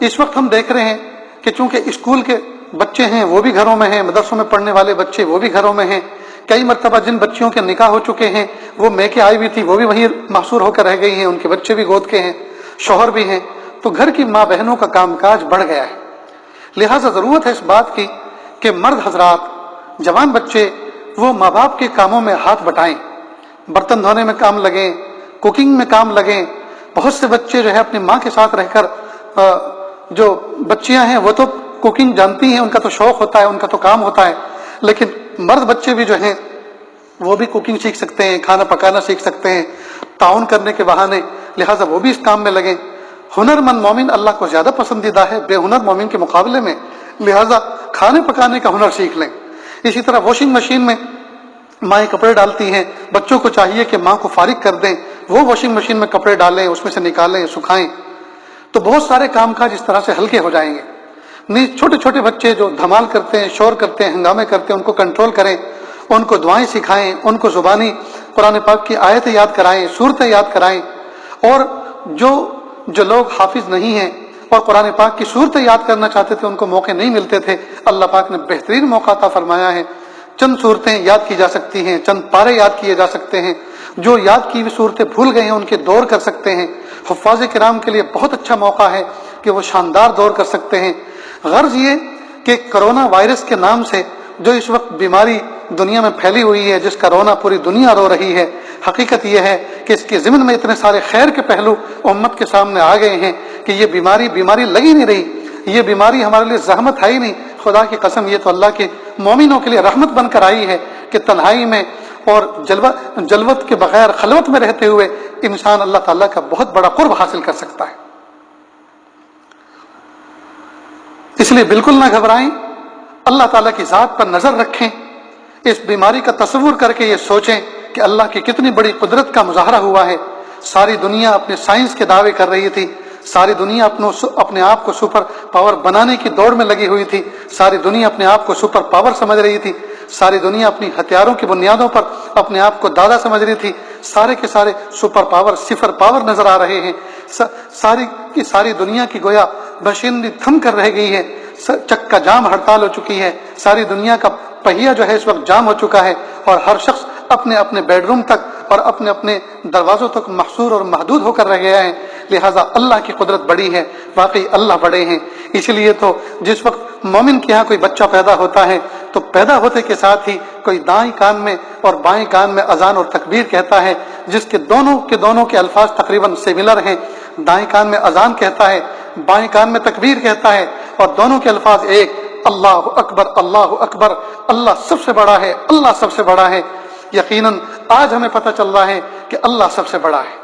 اس وقت ہم دیکھ رہے ہیں کہ چونکہ اسکول کے بچے ہیں وہ بھی گھروں میں ہیں، مدرسوں میں پڑھنے والے بچے وہ بھی گھروں میں ہیں، کئی مرتبہ جن بچیوں کے نکاح ہو چکے ہیں وہ میکے آئی ہوئی تھی وہ بھی وہیں محصور ہو کر رہ گئی ہیں، ان کے بچے بھی گود کے ہیں، شوہر بھی ہیں، تو گھر کی ماں بہنوں کا کام کاج بڑھ گیا ہے۔ لہٰذا ضرورت ہے اس بات کی کہ مرد حضرات، جوان بچے وہ ماں باپ کے کاموں میں ہاتھ بٹائیں، برتن دھونے میں کام لگیں، کوکنگ میں کام لگیں، بہت سے بچے جو ہے اپنی ماں کے ساتھ رہ کر جو بچیاں ہیں وہ تو کوکنگ جانتی ہیں، ان کا تو شوق ہوتا ہے، ان کا تو کام ہوتا ہے، لیکن مرد بچے بھی جو ہیں وہ بھی کوکنگ سیکھ سکتے ہیں، کھانا پکانا سیکھ سکتے ہیں تعاون کرنے کے بہانے، لہٰذا وہ بھی اس کام میں لگیں۔ ہنر مند مومن اللہ کو زیادہ پسندیدہ ہے بے ہنر مومن کے مقابلے میں، لہٰذا کھانے پکانے کا ہنر سیکھ لیں۔ اسی طرح واشنگ مشین میں مائیں کپڑے ڈالتی ہیں، بچوں کو چاہیے کہ ماں کو فارغ کر دیں، وہ واشنگ مشین میں کپڑے ڈالیں، اس میں سے نکالیں، سکھائیں، تو بہت سارے کام کاج اس طرح سے ہلکے ہو جائیں گے۔ نہیں، چھوٹے چھوٹے بچے جو دھمال کرتے ہیں، شور کرتے ہیں، ہنگامے کرتے ہیں، ان کو کنٹرول کریں، ان کو دعائیں سکھائیں، ان کو زبانی قرآن پاک کی آیتیں یاد کرائیں، صورتیں یاد کرائیں، اور جو لوگ حافظ نہیں ہیں اور قرآن پاک کی صورتیں یاد کرنا چاہتے تھے، ان کو موقع نہیں ملتے تھے، اللہ پاک نے بہترین موقع عطا فرمایا ہے۔ چند صورتیں یاد کی جا سکتی ہیں، چند پارے یاد کیے جا سکتے ہیں، جو یاد کی ہوئی صورتیں بھول گئے ہیں ان کے دور کر سکتے ہیں۔ حفاظ کرام کے لیے بہت اچھا موقع ہے کہ وہ شاندار دور کر سکتے ہیں۔ غرض یہ کہ کرونا وائرس کے نام سے جو اس وقت بیماری دنیا میں پھیلی ہوئی ہے، جس کا رونا پوری دنیا رو رہی ہے، حقیقت یہ ہے کہ اس کے ضمن میں اتنے سارے خیر کے پہلو امت کے سامنے آ گئے ہیں کہ یہ بیماری لگی نہیں رہی، یہ بیماری ہمارے لیے زحمت ہے ہی نہیں۔ خدا کی قسم یہ تو اللہ کے مومنوں کے لیے رحمت بن کر آئی ہے کہ تنہائی میں اور جلوت کے بغیر خلوت میں رہتے ہوئے انسان اللہ تعالیٰ کا بہت بڑا قرب حاصل کر سکتا ہے۔ اس لیے بالکل نہ گھبرائیں، اللہ تعالیٰ کی ذات پر نظر رکھیں، اس بیماری کا تصور کر کے یہ سوچیں کہ اللہ کی کتنی بڑی قدرت کا مظاہرہ ہوا ہے۔ ساری دنیا اپنے سائنس کے دعوے کر رہی تھی، ساری دنیا اپنے آپ کو سپر پاور بنانے کی دوڑ میں لگی ہوئی تھی، ساری دنیا اپنے آپ کو سپر پاور سمجھ رہی تھی، ساری دنیا اپنی ہتھیاروں کی بنیادوں پر اپنے آپ کو دادا سمجھ رہی تھی، سارے کے سارے سپر پاور صفر پاور نظر آ رہے ہیں، ساری کی ساری دنیا کی گویا مشینری تھم کر رہ گئی ہے، چکا جام ہڑتال ہو چکی ہے، ساری دنیا کا پہیہ جو ہے اس وقت جام ہو چکا ہے، اور ہر شخص اپنے اپنے بیڈ روم تک اور اپنے اپنے دروازوں تک محصور اور محدود ہو کر رہ گیا ہے۔ لہٰذا اللہ کی قدرت بڑی ہے، واقعی اللہ بڑے ہیں۔ اس لیے تو جس وقت مومن کے ہاں کوئی بچہ پیدا ہوتا ہے تو پیدا ہوتے کے ساتھ ہی کوئی دائیں کان میں اور بائیں کان میں اذان اور تکبیر کہتا ہے، جس کے دونوں کے الفاظ تقریباً سملر ہیں۔ دائیں کان میں اذان کہتا ہے، بائیں کان میں تکبیر کہتا ہے، اور دونوں کے الفاظ ایک، اللہ اکبر، اللہ اکبر، اللہ سب سے بڑا ہے، اللہ سب سے بڑا ہے۔ یقیناً آج ہمیں پتہ چل رہا ہے کہ اللہ سب سے بڑا ہے۔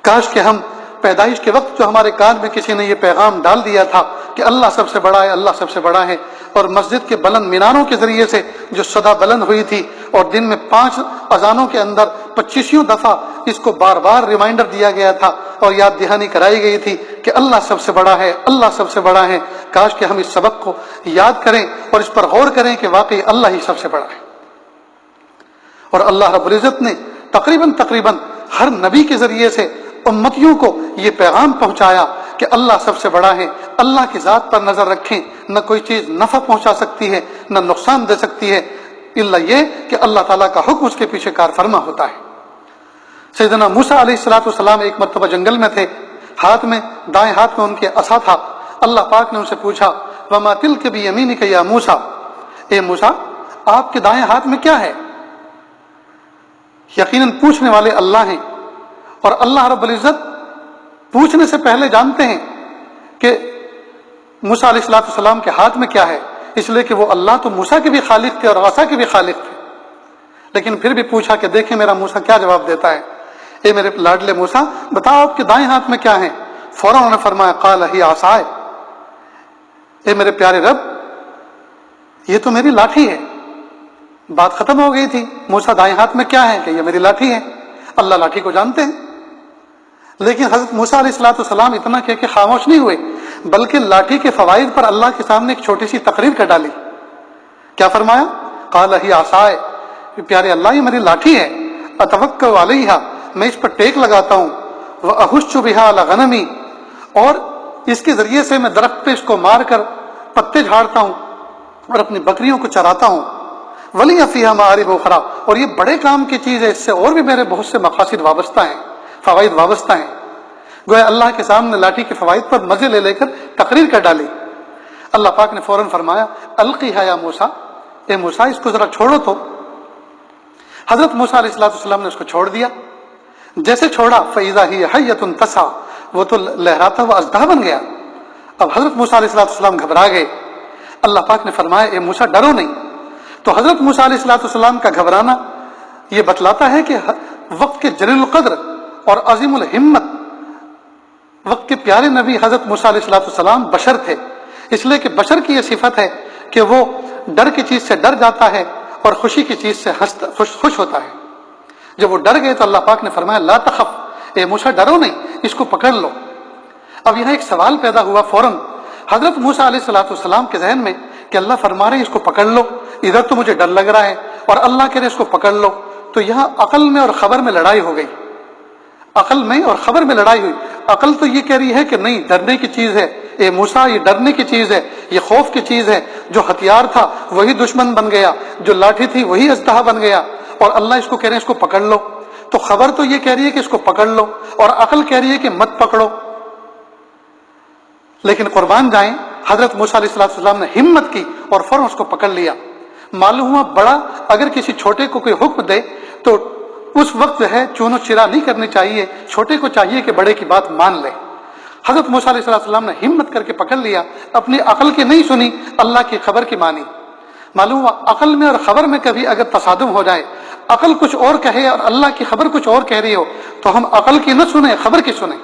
کاش کہ ہم پیدائش کے وقت جو ہمارے کان میں کسی نے یہ پیغام ڈال دیا تھا کہ اللہ سب سے بڑا ہے، اللہ سب سے بڑا ہے، اور مسجد کے بلند میناروں کے ذریعے سے جو صدا بلند ہوئی تھی، اور دن میں 5 اذانوں کے اندر 25 دفعہ اس کو بار بار ریمائنڈر دیا گیا تھا اور یاد دہانی کرائی گئی تھی کہ اللہ سب سے بڑا ہے، اللہ سب سے بڑا ہے۔ کاش کہ ہم اس سبق کو یاد کریں اور اس پر غور کریں کہ واقعی اللہ ہی سب سے بڑا ہے۔ اور اللہ رب العزت نے تقریباً ہر نبی کے ذریعے سے امتیوں کو یہ پیغام پہنچایا کہ اللہ سب سے بڑا ہے، اللہ کی ذات پر نظر رکھیں، نہ کوئی چیز نفع پہنچا سکتی ہے نہ نقصان دے سکتی ہے، الا یہ کہ اللہ تعالیٰ کا حکم اس کے پیچھے کار فرما ہوتا ہے۔ سیدنا موسیٰ علیہ السلام ایک مرتبہ جنگل میں تھے، دائیں ہاتھ میں ان کے عصا تھا۔ اللہ پاک نے ان سے پوچھا، وما تلک بیمینک یا موسیٰ، اے موسیٰ آپ کے دائیں ہاتھ میں کیا ہے؟ یقیناً پوچھنے والے اللہ ہیں، اور اللہ رب العزت پوچھنے سے پہلے جانتے ہیں کہ موسیٰ علیہ السلام کے ہاتھ میں کیا ہے، اس لیے کہ وہ اللہ تو موسیٰ کے بھی خالق تھے اور عصا کے بھی خالق تھے، لیکن پھر بھی پوچھا کہ دیکھیں میرا موسیٰ کیا جواب دیتا ہے۔ اے میرے لاڈلے موسیٰ بتاؤ آپ کے دائیں ہاتھ میں کیا ہے؟ فوراً انہوں نے فرمایا، قال ہی عصائے، اے میرے پیارے رب یہ تو میری لاٹھی ہے۔ بات ختم ہو گئی تھی، موسیٰ دائیں ہاتھ میں کیا ہے کہ یہ میری لاٹھی ہے۔ اللہ لاٹھی کو جانتے ہیں، لیکن حضرت موسیٰ علیہ السلام اتنا کہہ کے خاموش نہیں ہوئے، بلکہ لاٹھی کے فوائد پر اللہ کے سامنے ایک چھوٹی سی تقریر کر ڈالی۔ کیا فرمایا؟ قال ہی عصائے، پیارے اللہ یہ میری لاٹھی ہے، اتوکل علیہا، میں اس پر ٹیک لگاتا ہوں، واحش بہا علی غنمی، اور اس کے ذریعے سے میں درخت پہ اس کو مار کر پتے جھاڑتا ہوں اور اپنی بکریوں کو چراتا ہوں، ولی فیہا معارب اخری، اور یہ بڑے کام کی چیز ہے، اس سے اور بھی میرے بہت سے مقاصد وابستہ ہیں، فوائد وابستہ ہیں۔ گویا اللہ کے سامنے لاٹھی کے فوائد پر مزے لے کر تقریر کر ڈالی۔ اللہ پاک نے فوراً فرمایا، القیہا یا موسیٰ، اے موسیٰ اس کو ذرا چھوڑو تو۔ حضرت موسیٰ علیہ السلام نے اس کو چھوڑ دیا، جیسے چھوڑا فَإِذَا هِيَ حَيَّةٌ تَسْعَىٰ، وہ تو لہراتا ہوا اژدہا بن گیا۔ اب حضرت موسیٰ علیہ السلام گھبرا گئے۔ اللہ پاک نے فرمایا اے موسیٰ ڈرو نہیں۔ تو حضرت موسیٰ علیہ السلام کا گھبرانا یہ بتلاتا ہے کہ وقت کے جلیل القدر اور عظیم الہمت وقت کے پیارے نبی حضرت موسیٰ علیہ السلام بشر تھے، اس لیے کہ بشر کی یہ صفت ہے کہ وہ ڈر کی چیز سے ڈر جاتا ہے اور خوشی کی چیز سے خوش ہوتا ہے۔ جب وہ ڈر گئے تو اللہ پاک نے فرمایا لا تخف، اے موسیٰ ڈرو نہیں، اس کو پکڑ لو۔ اب یہاں ایک سوال پیدا ہوا فوراً حضرت موسیٰ علیہ السلام کے ذہن میں کہ اللہ فرما رہے ہیں اس کو پکڑ لو، ادھر تو مجھے ڈر لگ رہا ہے اور اللہ کہہ رہے اس کو پکڑ لو۔ تو یہاں عقل میں اور خبر میں لڑائی ہو گئی، عقل میں اور خبر میں لڑائی ہوئی۔ عقل تو یہ کہہ رہی ہے کہ نہیں، ڈرنے کی چیز ہے اے موسیٰ، یہ ڈرنے کی چیز ہے، یہ خوف کی چیز ہے۔ جو ہتھیار تھا وہی دشمن بن گیا، جو لاٹھی تھی وہی اژدہا بن گیا، اور اللہ اس کو کہہ رہے ہیں اس کو پکڑ لو۔ تو خبر تو یہ کہہ رہی ہے کہ اس کو پکڑ لو، اور عقل کہہ رہی ہے کہ مت پکڑو۔ لیکن قربان جائیں حضرت موسیٰ علیہ السلام نے ہمت کی اور فوراً اس کو پکڑ لیا۔ معلوم ہوا بڑا اگر کسی چھوٹے کو کوئی حکم دے تو اس وقت جو ہے چون و چرا نہیں کرنی چاہیے، چھوٹے کو چاہیے کہ بڑے کی بات مان لے۔ حضرت موسیٰ علیہ السلام نے ہمت کر کے پکڑ لیا، اپنی عقل کی نہیں سنی، اللہ کی خبر کی مانی۔ معلوم ہوا عقل میں اور خبر میں کبھی اگر تصادم ہو جائے، عقل کچھ اور کہے اور اللہ کی خبر کچھ اور کہہ رہی ہو، تو ہم عقل کی نہ سنیں، خبر کی سنیں۔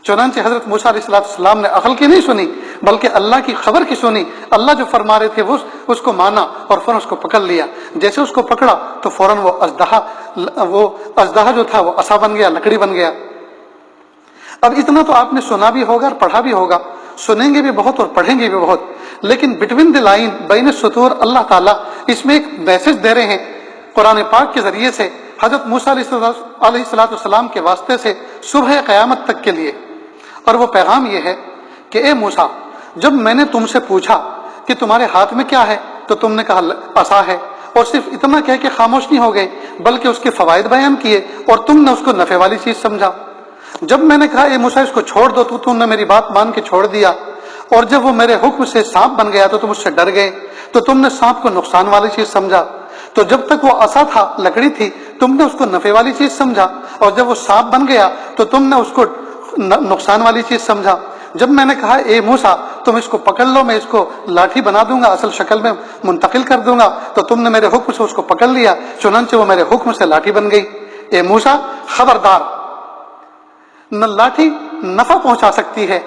چنانچہ حضرت موسیٰ علیہ السلام نے عقل کی نہیں سنی بلکہ اللہ کی خبر کی سنی۔ اللہ جو فرما رہے تھے وہ اس کو مانا اور فوراً اس کو پکڑ لیا۔ جیسے اس کو پکڑا تو فوراً وہ اژدہا جو تھا وہ عصا بن گیا، لکڑی بن گیا۔ اب اتنا تو آپ نے سنا بھی ہوگا اور پڑھا بھی ہوگا، سنیں گے بھی بہت اور پڑھیں گے بھی بہت، لیکن بٹوین دی لائن، بین السطور، اللہ تعالیٰ اس میں ایک میسج دے رہے ہیں قرآن پاک کے ذریعے سے حضرت موسیٰ علیہ السلام کے واسطے سے صبح قیامت تک کے لیے۔ اور وہ پیغام یہ ہے کہ اے موسیٰ، جب میں نے تم سے پوچھا کہ تمہارے ہاتھ میں کیا ہے تو تم نے کہا عصا ہے، اور صرف اتنا کہہ کے خاموش نہیں ہو گئے بلکہ اس کے فوائد بیان کیے اور تم نے اس کو نفع والی چیز سمجھا۔ جب میں نے کہا اے موسیٰ اس کو چھوڑ دو تو تم نے میری بات مان کے چھوڑ دیا، اور جب وہ میرے حکم سے سانپ بن گیا تو تم اس سے ڈر گئے، تو تم نے سانپ کو نقصان والی چیز سمجھا۔ تو جب تک وہ عصا تھا، لکڑی تھی، تم نے اس کو نفع والی چیز سمجھا، اور جب وہ سانپ بن گیا تو تم نے اس کو نقصان والی چیز سمجھا۔ جب میں نے کہا اے موسیٰ تم اس کو پکڑ لو، میں اس کو لاٹھی بنا دوں گا، اصل شکل میں منتقل کر دوں گا، تو تم نے میرے حکم سے اس کو پکڑ لیا، چنانچہ وہ میرے حکم سے لاٹھی بن گئی۔ اے موسیٰ خبردار، نہ لاٹھی نفع پہنچا سکتی ہے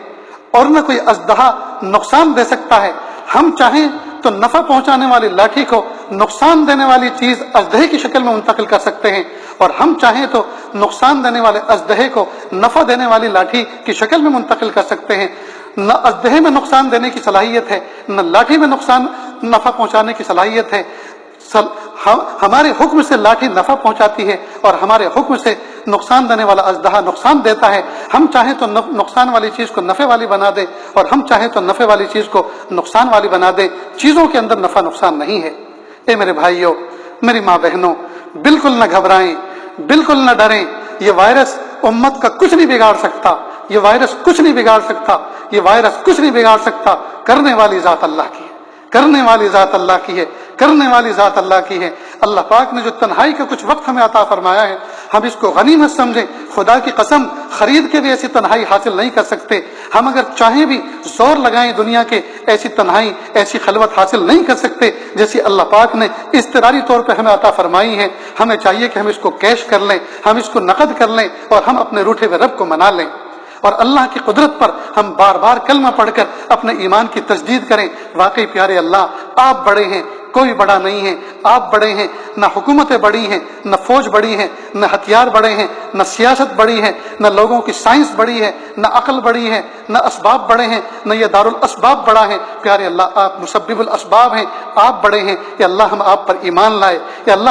اور نہ کوئی اژدہا نقصان دے سکتا ہے۔ ہم چاہیں تو نفع پہنچانے والی لاٹھی کو نقصان دینے والی چیز اژدہے کی شکل میں منتقل کر سکتے ہیں، اور ہم چاہیں تو نقصان دینے والے اژدہے کو نفع دینے والی لاٹھی کی شکل میں منتقل کر سکتے ہیں۔ نہ اژدہے میں نقصان دینے کی صلاحیت ہے، نہ لاٹھی میں نفع پہنچانے کی صلاحیت ہے۔ ہمارے حکم سے لاٹھی نفع پہنچاتی ہے اور ہمارے حکم سے نقصان دینے والا اژدہا نقصان دیتا ہے۔ ہم چاہیں تو نقصان والی چیز کو نفع والی بنا دیں، اور ہم چاہیں تو نفع والی چیز کو نقصان والی بنا دیں۔ چیزوں کے اندر نفع نقصان نہیں ہے۔ اے میرے بھائیوں، میری ماں بہنوں، بالکل نہ گھبرائیں، بالکل نہ ڈریں۔ یہ وائرس امت کا کچھ نہیں بگاڑ سکتا، یہ وائرس کچھ نہیں بگاڑ سکتا، یہ وائرس کچھ نہیں بگاڑ سکتا۔ کرنے والی ذات اللہ کی ہے، کرنے والی ذات اللہ کی ہے، کرنے والی ذات اللہ کی ہے۔ اللہ پاک نے جو تنہائی کا کچھ وقت ہمیں عطا فرمایا ہے، ہم اس کو غنیمت سمجھیں۔ خدا کی قسم، خرید کے بھی ایسی تنہائی حاصل نہیں کر سکتے۔ ہم اگر چاہیں بھی زور لگائیں دنیا کے، ایسی تنہائی، ایسی خلوت حاصل نہیں کر سکتے جیسی اللہ پاک نے اضطراری طور پہ ہمیں عطا فرمائی ہے۔ ہمیں چاہیے کہ ہم اس کو کیش کر لیں، ہم اس کو نقد کر لیں، اور ہم اپنے روٹھے ہوئے رب کو منا لیں، اور اللہ کی قدرت پر ہم بار بار کلمہ پڑھ کر اپنے ایمان کی تجدید کریں۔ واقعی پیارے اللہ، آپ بڑے ہیں، کوئی بڑا نہیں ہے۔ آپ بڑے ہیں، نہ حکومتیں بڑی ہیں، نہ فوج بڑی ہیں، نہ ہتھیار بڑے ہیں، نہ سیاست بڑی ہے، نہ لوگوں کی سائنس بڑی ہے، نہ عقل بڑی ہے، نہ اسباب بڑے ہیں، نہ یہ دارالاسباب بڑا ہے۔ پیارے اللہ، آپ مسبب الاسباب ہیں، آپ بڑے ہیں۔ یا اللہ، ہم آپ پر ایمان لائے، یا اللہ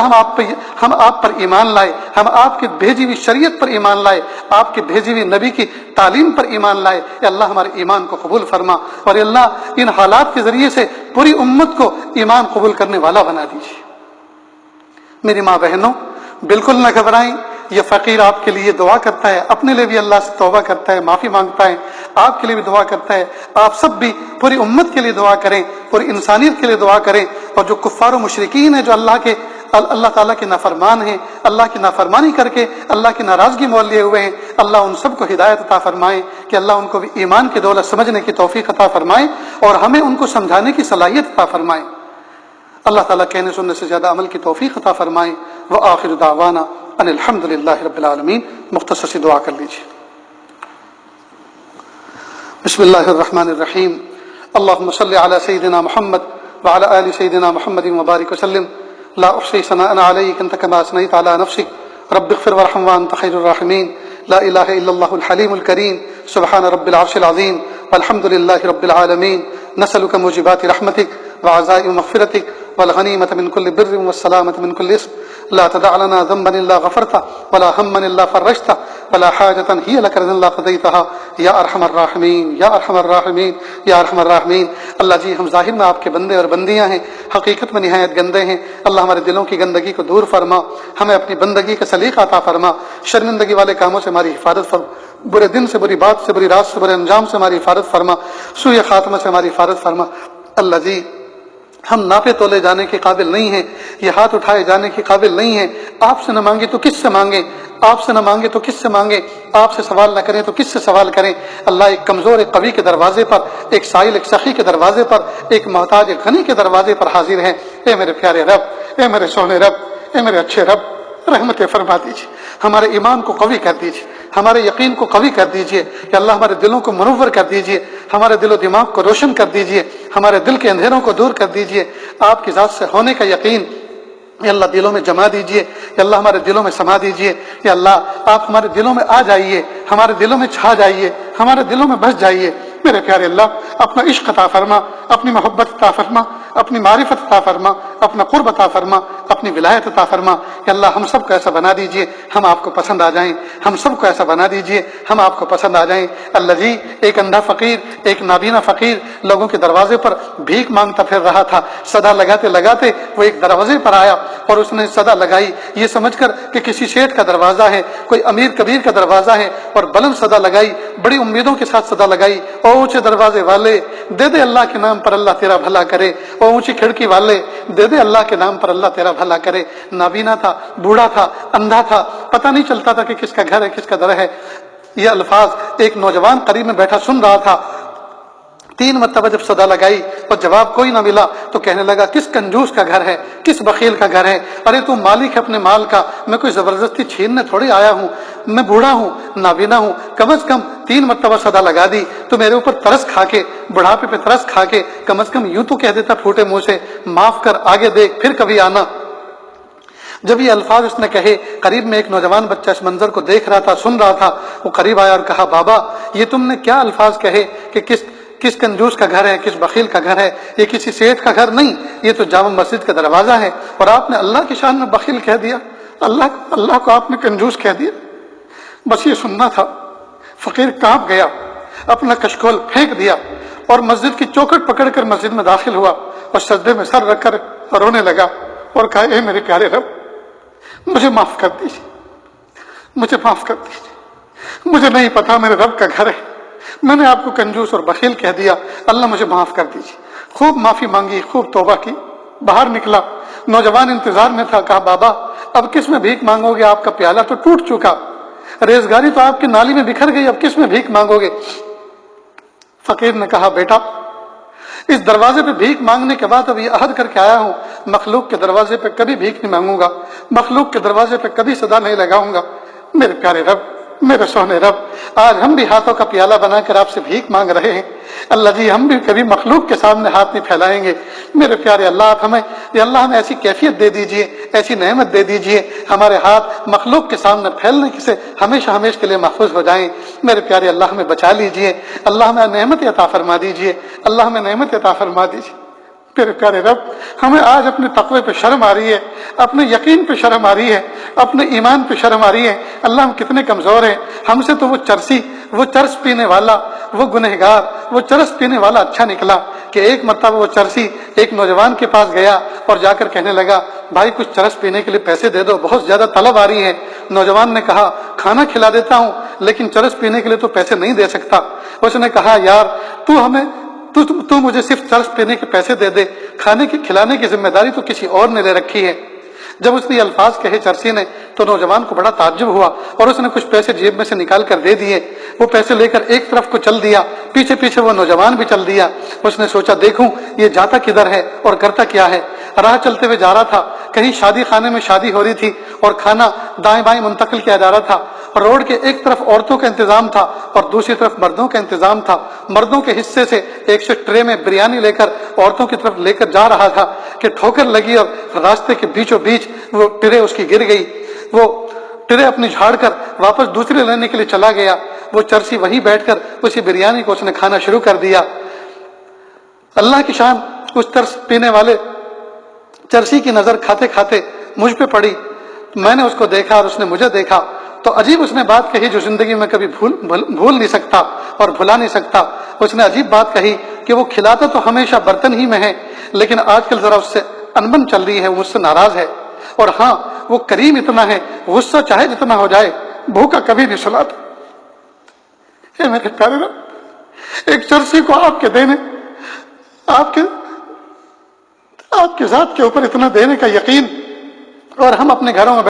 ہم آپ پر ایمان لائے، ہم آپ کی بھیجی ہوئی شریعت پر ایمان لائے، آپ کی بھیجی ہوئی نبی کی تعلیم پر ایمان لائے۔ یا اللہ، ہمارے ایمان کو قبول فرما، اور یا اللہ ان حالات کے ذریعے سے پوری امت کو ایمان قبول کرنے والا بنا دیجیے۔ میری ماں بہنوں، بالکل نہ گھبرائیں۔ یہ فقیر آپ کے لیے دعا کرتا ہے، اپنے لیے بھی اللہ سے توبہ کرتا ہے، معافی مانگتا ہے، آپ کے لیے بھی دعا کرتا ہے۔ آپ سب بھی پوری امت کے لیے دعا کریں، پوری انسانیت کے لیے دعا کریں، اور جو کفار و مشرکین ہیں جو اللہ کے اللہ تعالیٰ کے نافرمان ہیں، اللہ کی نافرمانی کر کے اللہ کی ناراضگی مول لیے ہوئے ہیں، اللہ ان سب کو ہدایت عطا فرمائے کہ اللہ ان کو بھی ایمان کی دولت سمجھنے کی توفیق عطا فرمائے اور ہمیں ان کو سمجھانے کی صلاحیت عطا فرمائے۔ اللہ تعالیٰ کہنے سننے سے زیادہ عمل کی توفیق عطا فرمائے۔ وآخر دعوانا ان الحمد للہ رب العالمین۔ مختصر سی دعا کر لیجیے۔ بسم اللہ الرحمن الرحیم۔ اللہم صلی علی سیدنا محمد وعلی آل سیدنا محمد وبارک وسلم۔ لا احصی ثناء علیک انت کما اثنیت علی نفسک رب اغفر وارحم وانت خیر الراحمین۔ لا الہ الا اللہ الحلیم الکریم سبحان رب العرش العظیم والحمد للہ رب العالمین۔ نسألک موجبات رحمتک وعزائم مغفرتک والغنیمة من كل بر والسلامة من كل اسم۔ لا تدع لنا ذنبا الا غفرته ولا هما الا فرجته ولا حاجة هي لك رضا الا قضيتها یا ارحم الراحمین یا ارحم الراحمین یا ارحم الراحمین۔ اللہ جی ہم ظاہر میں آپ کے بندے اور بندیاں ہیں، حقیقت میں نہایت گندے ہیں۔ اللہ ہمارے دلوں کی گندگی کو دور فرما، ہمیں اپنی بندگی کا سلیقہ عطا فرما، شرمندگی والے کاموں سے ہماری حفاظت فرما، برے دن سے، بری بات سے، بری رات سے، برے انجام سے ہماری حفاظت فرما، سوء خاتمہ سے ہماری حفاظت فرما۔ اللہ جی ہم ناپے تولے جانے کے قابل نہیں ہیں، یہ ہاتھ اٹھائے جانے کے قابل نہیں ہیں۔ آپ سے نہ مانگے تو کس سے مانگیں، آپ سے نہ مانگے تو کس سے مانگیں، آپ سے سوال نہ کریں تو کس سے سوال کریں۔ اللہ ایک کمزور ایک قوی کے دروازے پر، ایک سائل ایک سخی کے دروازے پر، ایک محتاج ایک غنی کے دروازے پر حاضر ہیں۔ اے میرے پیارے رب، اے میرے سونے رب، اے میرے اچھے رب، رحمت فرما دیجیے، ہمارے ایمان کو قوی کر دیجیے، ہمارے یقین کو قوی کر دیجیے کہ اللہ ہمارے دلوں کو منور کر دیجیے، ہمارے دل و دماغ کو روشن کر دیجیے، ہمارے دل کے اندھیروں کو دور کر دیجیے۔ آپ کی ذات سے ہونے کا یقین یا اللہ دلوں میں جما دیجیے، یا اللہ ہمارے دلوں میں سما دیجیے، یا اللہ آپ ہمارے دلوں میں آ جائیے، ہمارے دلوں میں چھا جائیے، ہمارے دلوں میں بس جائیے۔ میرے پیارے اللہ اپنا عشق عطا فرما، اپنی محبت عطا فرما، اپنی معرفت عطا فرما، اپنا قرب عطا فرما، اپنی ولایت عطا فرما۔ یا اللہ ہم سب کو ایسا بنا دیجیے ہم آپ کو پسند آ جائیں، ہم سب کو ایسا بنا دیجیے ہم آپ کو پسند آ جائیں۔ اللہ جی ایک اندھا فقیر، ایک نابینا فقیر لوگوں کے دروازے پر بھیک مانگتا پھر رہا تھا، صدا لگاتے لگاتے وہ ایک دروازے پر آیا اور اس نے صدا لگائی یہ سمجھ کر کہ کسی شیخ کا دروازہ ہے، کوئی امیر کبیر کا دروازہ ہے، اور بلند صدا لگائی، بڑی امیدوں کے ساتھ صدا لگائی۔ او اونچے دروازے والے دے دے اللہ کے نام پر اللہ تیرا بھلا کرے، او اونچی کھڑکی والے دے دے اللہ کے نام پر اللہ تیرا بھلا کرے۔ نابینا تھا، بوڑھا تھا، اندھا تھا، پتہ نہیں چلتا تھا کہ کس کا گھر ہے کس کا در ہے۔ یہ الفاظ ایک نوجوان قریب میں بیٹھا سن رہا تھا۔ 3 مرتبہ جب صدا لگائی اور جواب کوئی نہ ملا تو کہنے لگا کس کنجوس کا گھر ہے، کس بخیل کا گھر ہے، ارے تو مالک ہے اپنے مال کا، میں کوئی زبردستی چھیننے تھوڑی آیا ہوں، میں بوڑھا ہوں، نابینا ہوں، کم از کم 3 مرتبہ صدا لگا دی تو میرے اوپر ترس کھا کے، بڑھاپے پہ ترس کھا کے کم از کم یوں تو کہہ دیتا پھوٹے منہ سے معاف کر، آگے دیکھ، پھر کبھی آنا۔ جب یہ الفاظ اس نے کہے، قریب میں ایک نوجوان بچہ اس منظر کو دیکھ رہا تھا، سن رہا تھا، وہ قریب آیا اور کہا بابا یہ تم نے کیا الفاظ کہے کہ کس کنجوس کا گھر ہے، کس بخیل کا گھر ہے، یہ کسی سیٹھ کا گھر نہیں، یہ تو جامع مسجد کا دروازہ ہے، اور آپ نے اللہ کی شان میں بخیل کہہ دیا، اللہ کو آپ نے کنجوس کہہ دیا۔ بس یہ سننا تھا۔ فقیر کانپ گیا، اپنا کشکول پھینک دیا اور مسجد کی چوکھٹ پکڑ کر مسجد میں داخل ہوا اور سجدے میں سر رکھ کر رونے لگا اور کہا اے میرے پیارے رب مجھے معاف کر دیجیے، مجھے معاف کر دیجیے، مجھے نہیں پتا میرے رب کا گھر ہے، میں نے آپ کو کنجوس اور بخیل کہہ دیا، اللہ مجھے معاف کر دیجیے۔ خوب معافی مانگی، خوب توبہ کی، باہر نکلا۔ نوجوان انتظار میں تھا، کہا بابا اب کس میں بھیک مانگو گے، آپ کا پیالہ تو ٹوٹ چکا، ریزگاری تو آپ کی نالی میں بکھر گئی، اب کس میں بھیک مانگو گے؟ فقیر نے کہا بیٹا اس دروازے پہ بھیک مانگنے کے بعد اب یہ عہد کر کے آیا ہوں مخلوق کے دروازے پہ کبھی بھیک نہیں مانگوں گا، مخلوق کے دروازے پہ کبھی صدا نہیں لگاؤں گا۔ میرے پیارے رب، میرے سونے رب، آج ہم بھی ہاتھوں کا پیالہ بنا کر آپ سے بھیک مانگ رہے ہیں، اللہ جی ہم بھی کبھی مخلوق کے سامنے ہاتھ نہیں پھیلائیں گے۔ میرے پیارے اللہ آپ ہمیں ایسی کیفیت دے دیجئے، ایسی نعمت دے دیجئے، ہمارے ہاتھ مخلوق کے سامنے پھیلنے سے ہمیشہ ہمیشہ کے لیے محفوظ ہو جائیں۔ میرے پیارے اللہ ہمیں بچا لیجئے، اللہ ہمیں نعمت عطا فرما دیجئے، اللہ ہمیں نعمت عطا فرما دیجئے۔ میرے پیارے رب ہمیں آج اپنے تقوی پہ شرم آ رہی ہے، اپنے یقین پہ شرم آ رہی ہے، اپنے ایمان پہ شرم آ رہی ہے۔ اللہ ہم کتنے کمزور ہیں، ہم سے تو وہ چرس پینے والا، وہ گنہگار، وہ چرس پینے والا اچھا نکلا کہ ایک مرتبہ وہ چرسی ایک نوجوان کے پاس گیا اور جا کر کہنے لگا بھائی کچھ چرس پینے کے لیے پیسے دے دو، بہت زیادہ طلب آ رہی ہے۔ نوجوان نے کہا کھانا کھلا دیتا ہوں لیکن چرس پینے کے لیے تو پیسے نہیں دے سکتا۔ اس نے کہا یار تو مجھے صرف چرس پینے کے پیسے دے دے، کھلانے کی ذمہ داری تو کسی اور نے لے رکھی ہے۔ جب اس نے یہ الفاظ کہے چرسی نے تو نوجوان کو بڑا تعجب ہوا اور اس نے کچھ پیسے جیب میں سے نکال کر دے دیے. وہ پیسے لے کر ایک طرف کو چل دیا, پیچھے پیچھے وہ نوجوان بھی چل دیا. اس نے سوچا دیکھوں یہ جاتا کدھر ہے اور کرتا کیا ہے. راہ چلتے ہوئے جا رہا تھا, کہیں شادی خانے میں شادی ہو رہی تھی اور کھانا دائیں بائیں منتقل کیا جا رہا تھا. روڈ کے ایک طرف عورتوں کا انتظام تھا اور دوسری طرف مردوں کا انتظام تھا. مردوں کے حصے سے ایک شخص ٹرے میں بریانی لے کر عورتوں کی طرف لے کر جا رہا تھا کہ ٹھوکر لگی اور راستے کے بیچوں بیچ وہ ٹرے اس کی گر گئی. وہ ٹرے اپنی جھاڑ کر واپس دوسری لینے کے لیے چلا گیا. وہ چرسی وہیں بیٹھ کر اسی بریانی کو اس نے کھانا شروع کر دیا. اللہ کی شان, اس ترس پینے والے چرسی کی نظر کھاتے کھاتے مجھ پہ پڑی. میں نے اس کو دیکھا اور اس نے مجھے دیکھا. تو عجیب اس نے بات کہی جو زندگی میں کبھی بھول نہیں سکتا اور بھلا نہیں سکتا. اس نے عجیب بات کہی کہ وہ کھلاتا تو ہمیشہ برتن ہی میں ہے, لیکن آج کل ذرا اس سے انبن چل رہی ہے, مجھ سے ناراض ہے. اور ہاں وہ کریم اتنا ہے, غصہ چاہے جتنا ہو جائے بھوکا کبھی نہیں سلاتا. اے میرے پیارے رب, ایک چرسی کو آپ کے دینے, آپ کے ذات کے اوپر اتنا دینے کا یقین, اور ہم اپنے گھروں میں